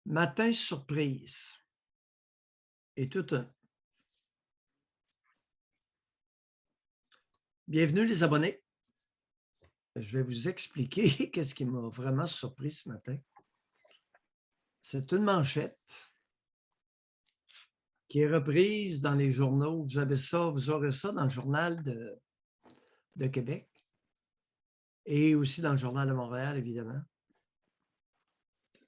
Matin surprise et tout un. Bienvenue les abonnés. Je vais vous expliquer qu'est-ce qui m'a vraiment surpris ce matin. C'est une manchette qui est reprise dans les journaux. Vous avez ça, vous aurez ça dans le journal de Québec et aussi dans le journal de Montréal, évidemment.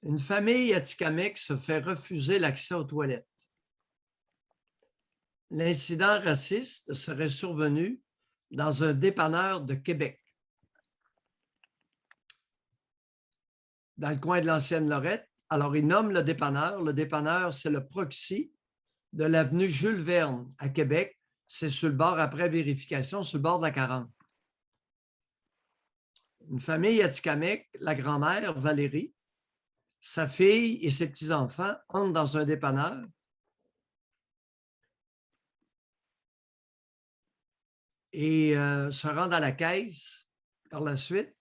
Une famille à Tikamek se fait refuser l'accès aux toilettes. L'incident raciste serait survenu dans un dépanneur de Québec, dans le coin de l'ancienne Lorette. Alors, ils nomment le dépanneur. Le dépanneur, c'est le proxy de l'avenue Jules Verne à Québec. C'est sur le bord, après vérification, sur le bord de la 40. Une famille à Tikamek, la grand-mère, Valérie, sa fille et ses petits-enfants entrent dans un dépanneur. Et se rendent à la caisse par la suite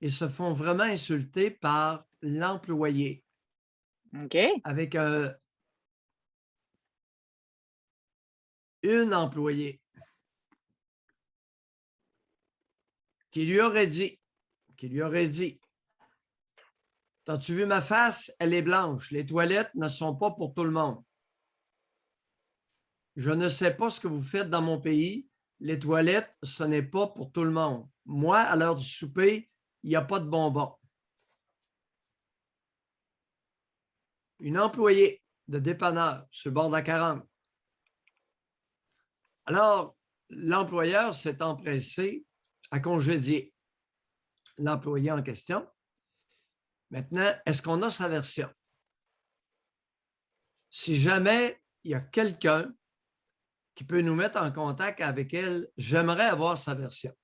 et se font vraiment insulter par l'employé. OK. Avec une employée qui lui aurait dit, t'as-tu vu ma face? Elle est blanche. Les toilettes ne sont pas pour tout le monde. Je ne sais pas ce que vous faites dans mon pays. Les toilettes, ce n'est pas pour tout le monde. Moi, à l'heure du souper, il n'y a pas de bonbons. Une employée de dépanneur sur le bord de la 40. Alors, l'employeur s'est empressé à congédier l'employé en question. Maintenant, est-ce qu'on a sa version? Si jamais il y a quelqu'un qui peut nous mettre en contact avec elle, j'aimerais avoir sa version.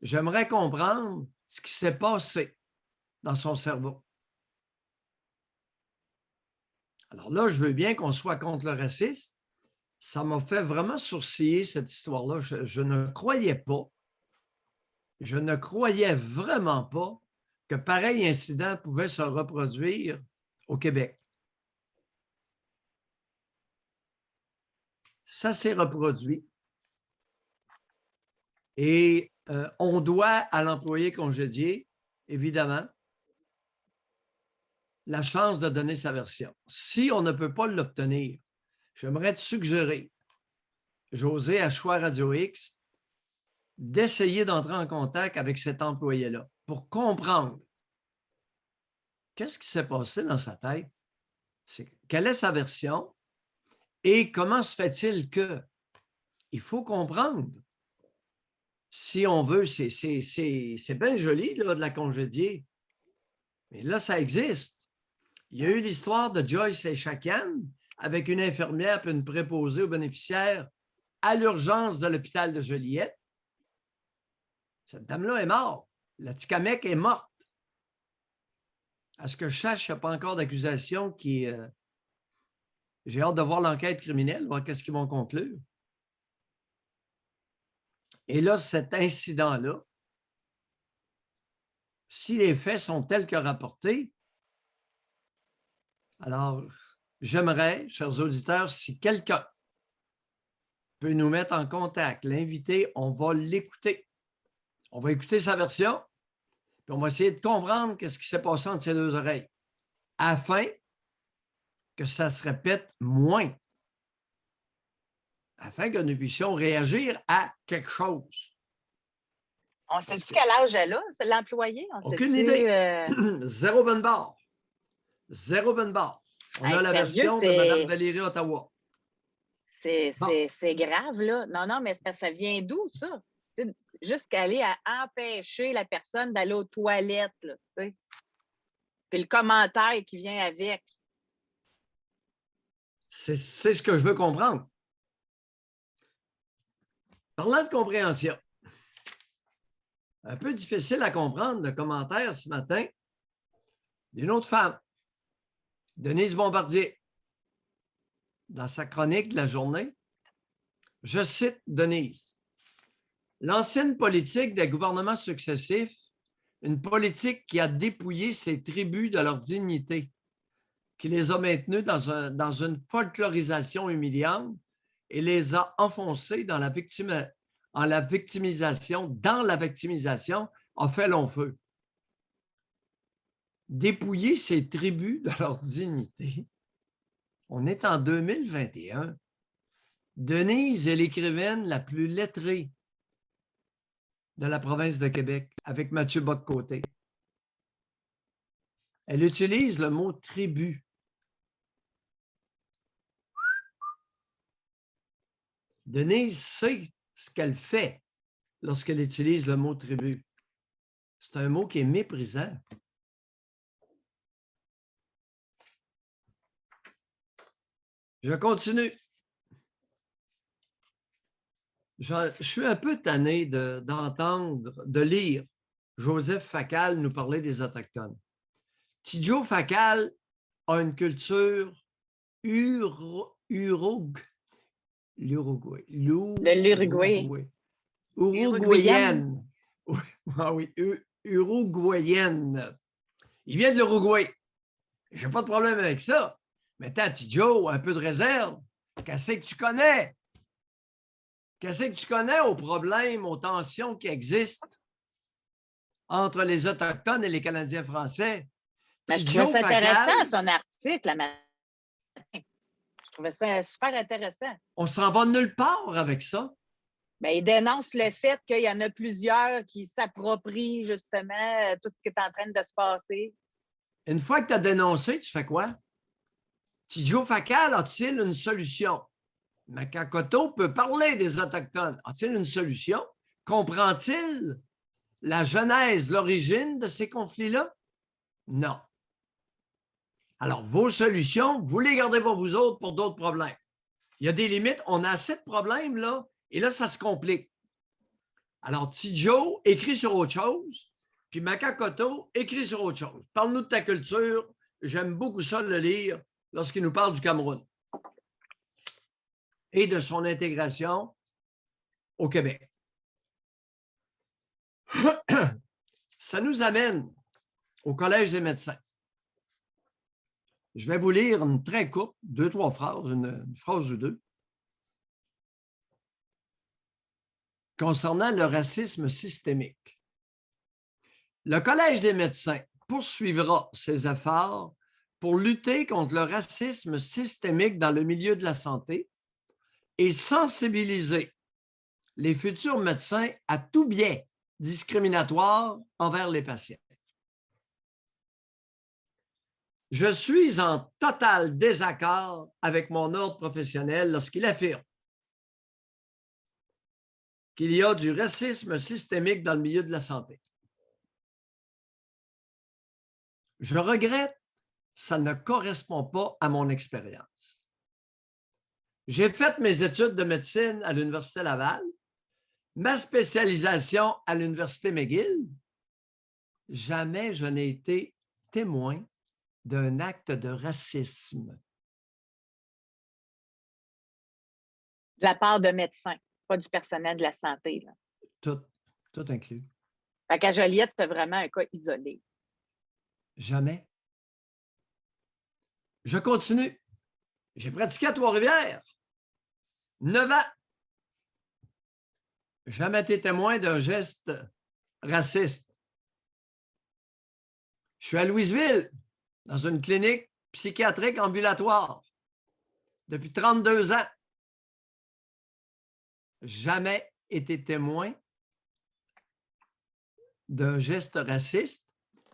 J'aimerais comprendre ce qui s'est passé dans son cerveau. Alors là, je veux bien qu'on soit contre le racisme. Ça m'a fait vraiment sourciller cette histoire-là. Je ne croyais pas, je ne croyais vraiment pas que pareil incident pouvait se reproduire au Québec. Ça s'est reproduit. Et on doit à l'employé congédié, évidemment, la chance de donner sa version. Si on ne peut pas l'obtenir, j'aimerais te suggérer, José, à Choix Radio X, d'essayer d'entrer en contact avec cet employé-là pour comprendre qu'est-ce qui s'est passé dans sa tête, quelle est sa version et comment se fait-il que il faut comprendre. Si on veut, c'est bien joli là, de la congédier, mais là, ça existe. Il y a eu l'histoire de Joyce Echakian avec une infirmière et une préposée aux bénéficiaires à l'urgence de l'hôpital de Joliette. Cette dame-là est morte. La Tikamek est morte. À ce que je sache, il n'y a pas encore d'accusation qui... J'ai hâte de voir l'enquête criminelle, voir qu'est-ce qu'ils vont conclure. Et là, cet incident-là, si les faits sont tels que rapportés, alors j'aimerais, chers auditeurs, si quelqu'un peut nous mettre en contact, l'inviter, on va l'écouter. On va écouter sa version, puis on va essayer de comprendre qu'est-ce qui s'est passé entre ses deux oreilles, afin que ça se répète moins, afin que nous puissions réagir à quelque chose. On sait-tu quel âge elle a, c'est l'employé? Aucune idée. Zéro bonne barre. Zéro bonne barre. On a la sérieux, version de Mme Valérie Ottawa. C'est grave, là. Non, mais ça vient d'où, ça? Jusqu'à aller à empêcher la personne d'aller aux toilettes, là, tu sais. Puis le commentaire qui vient avec. C'est ce que je veux comprendre. Parlant de compréhension, un peu difficile à comprendre le commentaire ce matin d'une autre femme, Denise Bombardier, dans sa chronique de la journée. Je cite Denise. L'ancienne politique des gouvernements successifs Une politique qui a dépouillé ces tribus de leur dignité, qui les a maintenus dans une folklorisation humiliante et les a enfoncés dans la victimisation, a fait long feu. Dépouiller ces tribus de leur dignité. On est en 2021. Denise est l'écrivaine la plus lettrée de la province de Québec, avec Mathieu Bock-Côté. Elle utilise le mot tribu. Denise sait ce qu'elle fait lorsqu'elle utilise le mot tribu. C'est un mot qui est méprisant. Je continue. Je suis un peu tanné d'entendre, de lire Joseph Facal nous parler des Autochtones. Tidjo Facal a une culture uruguayenne. Ah oui, uruguayenne. Il vient de l'Uruguay. Je n'ai pas de problème avec ça. Mais t'as Tidjo, un peu de réserve. Qu'est-ce que tu connais? Qu'est-ce que tu connais aux problèmes, aux tensions qui existent entre les Autochtones et les Canadiens français? Mais je trouvais ça intéressant, son article, la matin. Je trouvais ça super intéressant. On s'en va nulle part avec ça. Bien, il dénonce le fait qu'il y en a plusieurs qui s'approprient justement tout ce qui est en train de se passer. Une fois que tu as dénoncé, tu fais quoi? Tidjo Facal a-t-il une solution? Makakoto peut parler des Autochtones. A-t-il une solution? Comprend-il la genèse, l'origine de ces conflits-là? Non. Alors, vos solutions, vous les gardez pour vous autres pour d'autres problèmes. Il y a des limites. On a assez de problèmes, là, et là, ça se complique. Alors, Tidjo écrit sur autre chose, puis Makakoto écrit sur autre chose. Parle-nous de ta culture. J'aime beaucoup ça le lire lorsqu'il nous parle du Cameroun et de son intégration au Québec. Ça nous amène au Collège des médecins. Je vais vous lire une très courte, 2-3 phrases, une phrase ou deux, concernant le racisme systémique. Le Collège des médecins poursuivra ses efforts pour lutter contre le racisme systémique dans le milieu de la santé et sensibiliser les futurs médecins à tout biais discriminatoire envers les patients. Je suis en total désaccord avec mon ordre professionnel lorsqu'il affirme qu'il y a du racisme systémique dans le milieu de la santé. Je regrette, ça ne correspond pas à mon expérience. J'ai fait mes études de médecine à l'Université Laval, ma spécialisation à l'Université McGill. Jamais je n'ai été témoin d'un acte de racisme. De la part de médecins, pas du personnel de la santé. Là. Tout inclus. Fait qu'à Joliette, c'était vraiment un cas isolé. Jamais. Je continue. J'ai pratiqué à Trois-Rivières. 9 ans. Jamais été témoin d'un geste raciste. Je suis à Louisville, dans une clinique psychiatrique ambulatoire, depuis 32 ans. Jamais été témoin d'un geste raciste.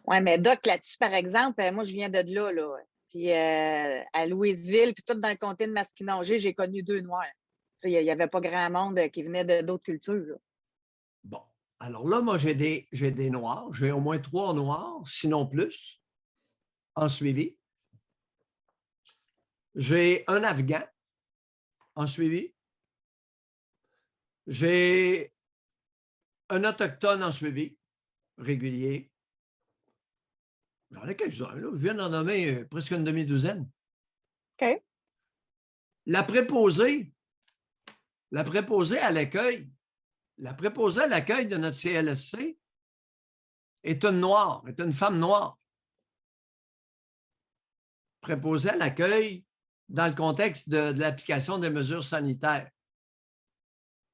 Oui, mais Doc, là-dessus, par exemple, moi, je viens de là. Puis à Louisville, puis tout dans le comté de Masquinongé, j'ai connu 2 Noirs. Il n'y avait pas grand monde qui venait d'autres cultures. Là. Bon, alors là, moi, j'ai des Noirs. J'ai au moins 3 Noirs, sinon plus, en suivi. J'ai un Afghan en suivi. J'ai un Autochtone en suivi régulier. J'en ai quelques-uns. Je viens d'en nommer presque une demi-douzaine. OK. La préposée à l'accueil de notre CLSC est une noire, est une femme noire, préposée à l'accueil dans le contexte de l'application des mesures sanitaires.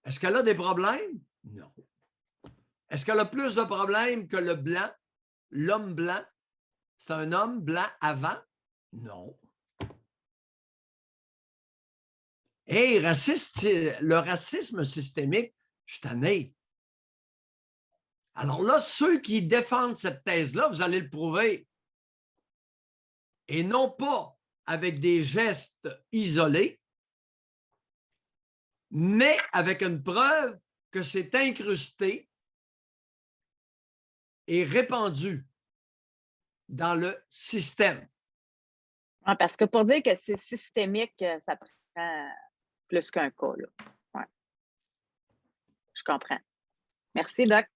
Est-ce qu'elle a des problèmes? Non. Est-ce qu'elle a plus de problèmes que le blanc, l'homme blanc? C'est un homme blanc avant? Non. Et le racisme systémique, je suis tanné. Alors là, ceux qui défendent cette thèse-là, vous allez le prouver. Et non pas avec des gestes isolés, mais avec une preuve que c'est incrusté et répandu dans le système. Ouais, parce que pour dire que c'est systémique, ça prend plus qu'un cas. Là. Ouais. Je comprends. Merci, Doc.